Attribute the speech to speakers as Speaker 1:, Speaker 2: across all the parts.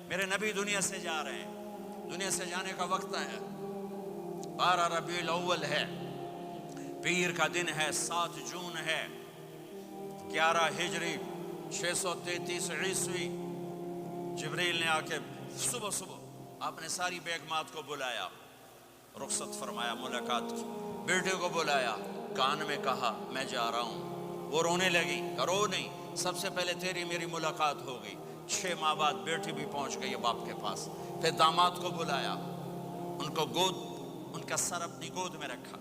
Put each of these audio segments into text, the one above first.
Speaker 1: میرے نبی دنیا سے جا رہے ہیں، دنیا سے جانے کا وقت ہے، 12 ربیع الاول ہے، پیر کا دن ہے، 7 جون ہے، 11 ہجری 633 عیسوی۔ جبریل نے آ کے صبح صبح آپ نے ساری بیگمات کو بلایا، رخصت فرمایا، ملاقات کی، بیٹے کو بلایا، کان میں کہا میں جا رہا ہوں۔ وہ رونے لگی، رو نہیں، سب سے پہلے تیری میری ملاقات ہو گئی۔ 6 ماہ بعد بیٹی بھی پہنچ گئی باپ کے پاس۔ پھر داماد کو بلایا، ان کو ان کا سر اپنی گود میں رکھا،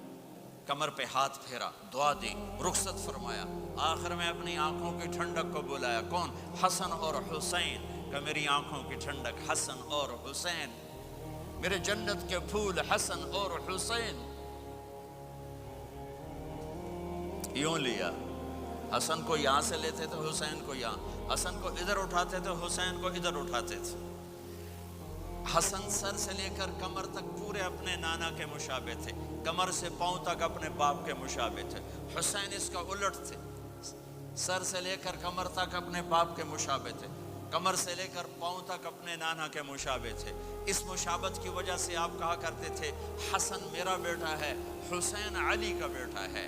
Speaker 1: کمر پہ ہاتھ پھیرا، دعا دی، رخصت فرمایا۔ آخر میں اپنی آنکھوں کی ٹھنڈک کو بلایا، کون؟ حسن اور حسین، کہ میری آنکھوں کی ٹھنڈک حسن اور حسین، میرے جنت کے پھول حسن اور حسین۔ یوں لیا، حسن کو یہاں سے لیتے تھے، حسین کو یہاں، حسن کو ادھر اٹھاتے تھے، حسین کو ادھر اٹھاتے تھے۔ حسن سر سے لے کر کمر تک پورے اپنے نانا کے مشابہ تھے، کمر سے پاؤں تک اپنے باپ کے مشابہ تھے۔ حسین اس کا الٹ تھے، سر سے لے کر کمر تک اپنے باپ کے مشابہ تھے، کمر سے لے کر پاؤں تک اپنے نانا کے مشابہ تھے۔ اس مشابہت کی وجہ سے آپ کہا کرتے تھے حسن میرا بیٹا ہے، حسین علی کا بیٹا ہے۔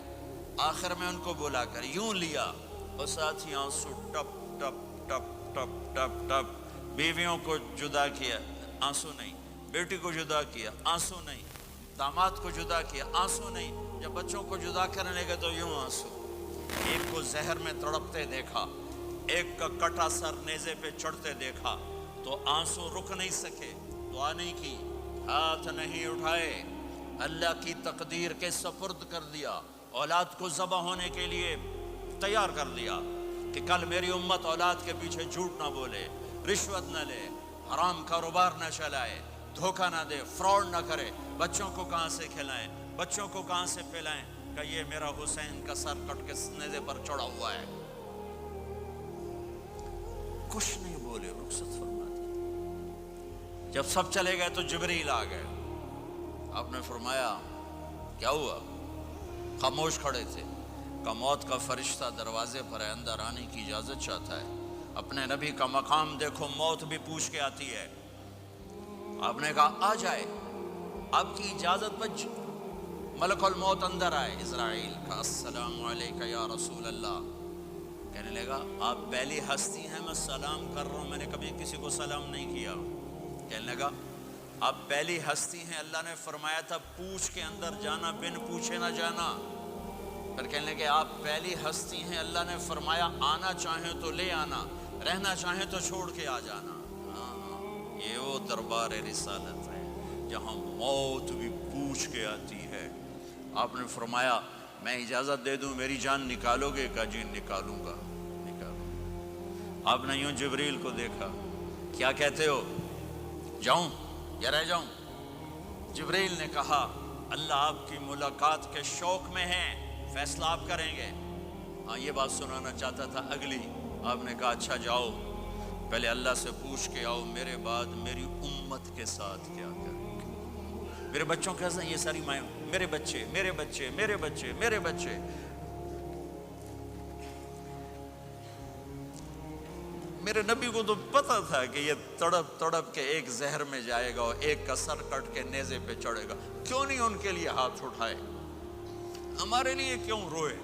Speaker 1: آخر میں ان کو بلا کر یوں لیا، اور ساتھ ہی آنسو ٹپ ٹپ ٹپ ٹپ ٹپ ٹپ۔ بیویوں کو جدا کیا، آنسو نہیں، بیٹی کو جدا کیا، آنسو نہیں، داماد کو جدا کیا، آنسو نہیں، جب بچوں کو جدا کرنے لگے تو یوں آنسو۔ ایک کو زہر میں تڑپتے دیکھا، ایک کا کٹا سر نیزے پہ چڑھتے دیکھا تو آنسو رک نہیں سکے، دعا نہیں کی، ہاتھ نہیں اٹھائے، اللہ کی تقدیر کے سپرد کر دیا، اولاد کو ذبح ہونے کے لیے تیار کر دیا کہ کل میری امت اولاد کے پیچھے جھوٹ نہ بولے، رشوت نہ لے، حرام کاروبار نہ چلائے، دھوکہ نہ دے، فراڈ نہ کرے، بچوں کو کہاں سے کھلائیں، بچوں کو کہاں سے پلائیں، کہ یہ میرا حسین کا سر کٹ کے نیزے پر چڑھا ہوا ہے۔ کچھ نہیں بولے، رخصت فرما دی۔ جب سب چلے گئے تو جبریل آ گئے، آپ نے فرمایا کیا ہوا؟ خاموش کھڑے تھے، کہ موت کا فرشتہ دروازے پر ہے، اندر آنے کی اجازت چاہتا ہے۔ اپنے نبی کا مقام دیکھو، موت بھی پوچھ کے آتی ہے۔ آپ نے کہا آ جائے، آپ کی اجازت بچ۔ ملک الموت اندر آئے، اسرائیل کا السلام علیکہ یا رسول اللہ، کہنے لگا آپ پہلی ہستی ہیں، میں سلام کر رہا ہوں، میں نے کبھی کسی کو سلام نہیں کیا۔ کہنے لگا آپ پہلی ہستی ہیں، اللہ نے فرمایا تھا پوچھ کے اندر جانا، بن پوچھے نہ جانا۔ پھر کہنے لگے آپ پہلی ہستی ہیں، اللہ نے فرمایا آنا چاہیں تو لے آنا، رہنا چاہیں تو چھوڑ کے آ جانا۔ یہ وہ دربار رسالت ہے جہاں موت بھی پوچھ کے آتی ہے۔ آپ نے فرمایا میں اجازت دے دوں میری جان نکالو گے؟ کہا جی نکالوں گا، نکالوں۔ آپ نے یوں جبریل کو دیکھا، کیا کہتے ہو، جاؤں یا رہ جاؤں؟ جبریل نے کہا اللہ آپ کی ملاقات کے شوق میں ہیں، فیصلہ آپ کریں گے۔ ہاں یہ بات سنانا چاہتا تھا اگلی۔ آپ نے کہا اچھا جاؤ، پہلے اللہ سے پوچھ کے آؤ میرے بعد میری امت کے ساتھ کیا کریں گے، میرے بچوں کے ساتھ۔ یہ ساری مائیں، میرے بچے میرے بچے میرے بچے میرے بچے۔ میرے نبی کو تو پتا تھا کہ یہ تڑپ تڑپ کے ایک زہر میں جائے گا اور ایک کا سر کٹ کے نیزے پہ چڑھے گا، کیوں نہیں ان کے لیے ہاتھ اٹھائے؟ ہمارے لیے کیوں روئے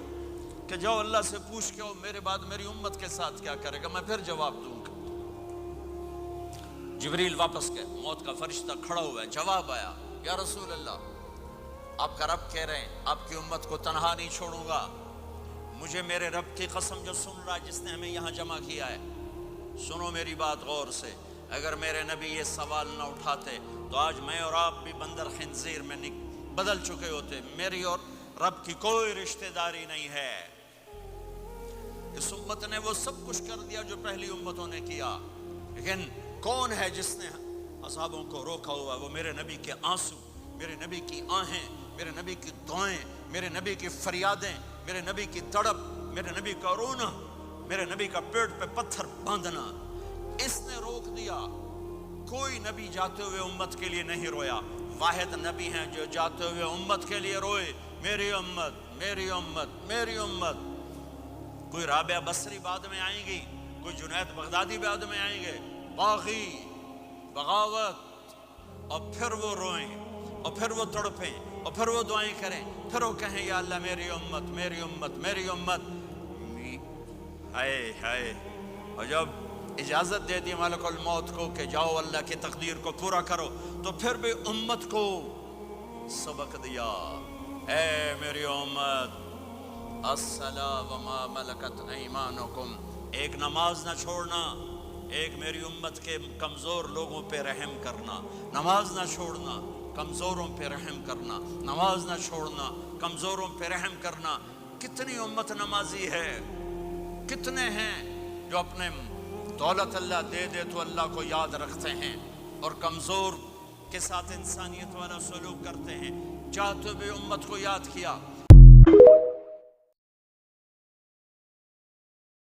Speaker 1: کہ جاؤ اللہ سے پوچھ کے آؤ میرے بعد میری امت کے ساتھ کیا کرے گا، میں پھر جواب دوں گا۔ جبریل واپس گئے، موت کا فرشتہ کھڑا ہوا ہے، جواب آیا یا رسول اللہ آپ کا رب کہہ رہے ہیں آپ کی امت کو تنہا نہیں چھوڑوں گا۔ مجھے میرے رب کی قسم جو سن رہا جس نے ہمیں یہاں جمع کیا ہے، سنو میری بات غور سے، اگر میرے نبی یہ سوال نہ اٹھاتے تو آج میں اور آپ بھی بندر خنزیر میں بدل چکے ہوتے۔ میری اور رب کی کوئی رشتہ داری نہیں ہے۔ اس امت نے وہ سب کچھ کر دیا جو پہلی امتوں نے کیا، لیکن کون ہے جس نے اصحابوں کو روکا ہوا؟ وہ میرے نبی کے آنسو، میرے نبی کی آہیں، میرے نبی کی دعائیں، میرے نبی کی فریادیں، میرے نبی کی تڑپ، میرے نبی کا رونا، میرے نبی کا پیٹ پہ پتھر باندھنا، اس نے روک دیا۔ کوئی نبی جاتے ہوئے امت کے لیے نہیں رویا، واحد نبی ہیں جو جاتے ہوئے امت کے لیے روئے، میری امت میری امت میری امت۔ کوئی رابعہ بصری بعد میں آئیں گی، کوئی جنید بغدادی بعد میں آئیں گے، باغی بغاوت، اور پھر وہ روئیں، اور پھر وہ تڑپیں، اور پھر وہ دعائیں کریں، پھر وہ کہیں یا اللہ میری امت میری امت میری امت. ہائے ہائے. اور جب اجازت دے دی ملک الموت کو کہ جاؤ اللہ کی تقدیر کو پورا کرو، تو پھر بھی امت کو سبق دیا، اے میری امت الصلاۃ وما ملکت ایمانکم، ایک نماز نہ چھوڑنا، ایک میری امت کے کمزور لوگوں پہ رحم کرنا، نماز نہ چھوڑنا، کمزوروں پہ رحم کرنا، نماز نہ چھوڑنا، کمزوروں پہ رحم کرنا. کتنی امت نمازی ہے، کتنے ہیں جو اپنے دولت اللہ دے دے تو اللہ کو یاد رکھتے ہیں اور کمزور کے ساتھ انسانیت والا سلوک کرتے ہیں. چاہتے بھی امت کو یاد کیا،